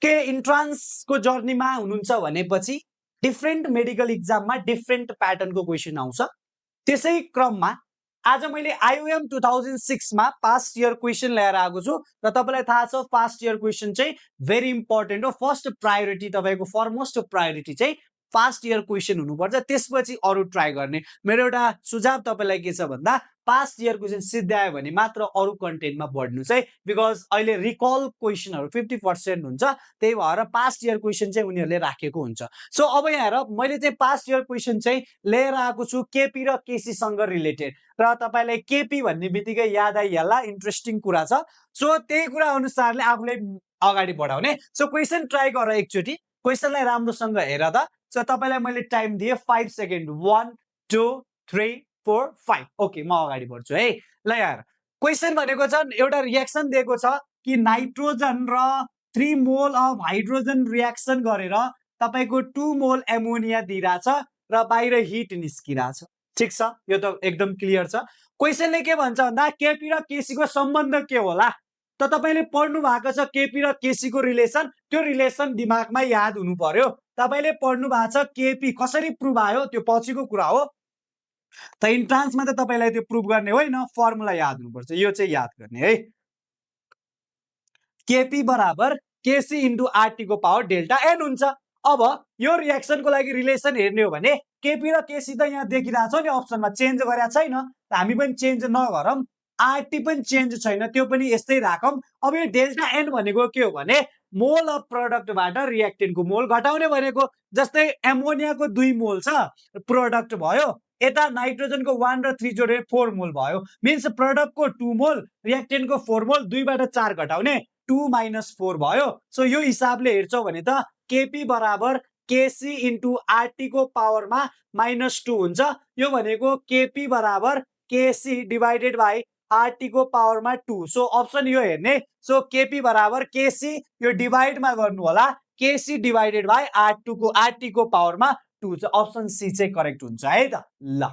के इन्ट्रान्सको जर्नीमा हुनुहुन्छ भनेपछि डिफ्रेन्ट मेडिकल इक्जाममा डिफ्रेन्ट प्याटर्नको क्वेसन आउँछ। त्यसै क्रममा आज मैले आइओएम 2006 मा पास्ट इयर क्वेसन ल्याएर आएको छु र तपाईलाई थाहा छ पास्ट इयर क्वेसन चाहिँ भेरी इम्पोर्टेन्ट हो। फर्स्ट प्रायोरिटी तपाईको फरमोस्ट प्रायोरिटी चाहिँ पास्ट इयर क्वेसन हुनुपर्छ, त्यसपछि अरु ट्राई गर्ने। मेरो एउटा सुझाव तपाईलाई के छ भन्दा पास्ट इयर क्वेसन सिद्ध्यायो भने मात्र अरु कन्टेन्टमा बढ्नुस् है, बिकज अहिले रिकल क्वेसनहरु 50% हुन्छ, त्यही भएर पास्ट इयर क्वेसन चाहिँ उनीहरुले राखेको हुन्छ। सो अब यहाँ हेर, मैले चाहिँ पास्ट इयर क्वेसन चाहिँ लिएर आएको छु केपी र केसी सँग रिलेटेड, र तपाईलाई केपी भन्ने बित्तिकै याद आइहाल्ला, इन्ट्रेस्टिङ कुरा छ। सो त्यही कुरा अनुसारले आफूले अगाडि बढाउने। सो क्वेसन ट्राई गर एकचोटी, क्वेसनलाई राम्रोसँग हेर त। सो तपाईलाई मैले टाइम दिए 5 सेकेन्ड, 1 2 3 4 5। ओके, म अगाडि बढ्छु है। ल यार, क्वेसन भनेको छ एउटा रिएक्सन दिएको छ कि नाइट्रोजन र 3 मोल अफ हाइड्रोजन रिएक्सन गरेर तपाईको 2 मोल एमोनिया दिइराछ र बाहिर हिट निस्किराछ। ठीक छ, यो त एकदम क्लियर छ। क्वेसनले के भन्छ भन्दा केपी र केसी को सम्बन्ध के होला? त तपाईले पढ्नु भएको छ केपी र केसी को रिलेसन, त्यो रिलेसन दिमागमा याद हुनु पर्यो। तपाईले पढ्नु भएको छ केपी कसरी प्रुभ आयो त्यो पछिको कुरा हो, त इन्ट्रान्समा त तपाईलाई त्यो प्रुभ गर्ने होइन, फर्मुला याद हुनुपर्छ। यो चाहिँ याद गर्ने है, केपी बराबर केसी इन्टु आरटी को पावर डेल्टा एन हुन्छ। अब यो रिएक्सनको लागि रिलेसन हेर्ने हो भने केपी र केसी त यहाँ देखिरहेछ नि अप्सनमा, चेन्ज गरेका छैन, हामी पनि चेन्ज नगरौँ। आरटी पनि चेन्ज छैन, त्यो पनि यस्तै राखौँ। अब यो डेल्टा एन भनेको के हो भने मोल अफ प्रोडक्टबाट रिएक्टेन्टको मोल घटाउने भनेको। जस्तै एमोनियाको 2 मोल छ, प्रोडक्ट भयो, यता नाइट्रोजनको 1 र 3 जोडेर 4 मोल भयो। मिन्स प्रोडक्टको 2 मोल, रिएक्टेन्टको 4 मोल, 2 बाट 4 घटाउने 2 - 4 भयो। सो यो हिसाबले हेर्छौ भने त केपी बराबर केसी इन्टु आरटी को पावरमा -2 हुन्छ। यो भनेको केपी बराबर केसी डिवाइडेड बाई आरटी को पावरमा 2। सो अप्सन यो हेर्ने। सो केपी बराबर केसी, यो डिवाइडमा गर्नु होला, केसी डिवाइडेड बाई आरटी को पावरमा 2 छ। अप्सन सी चाहिँ करेक्ट हुन्छ है त। ल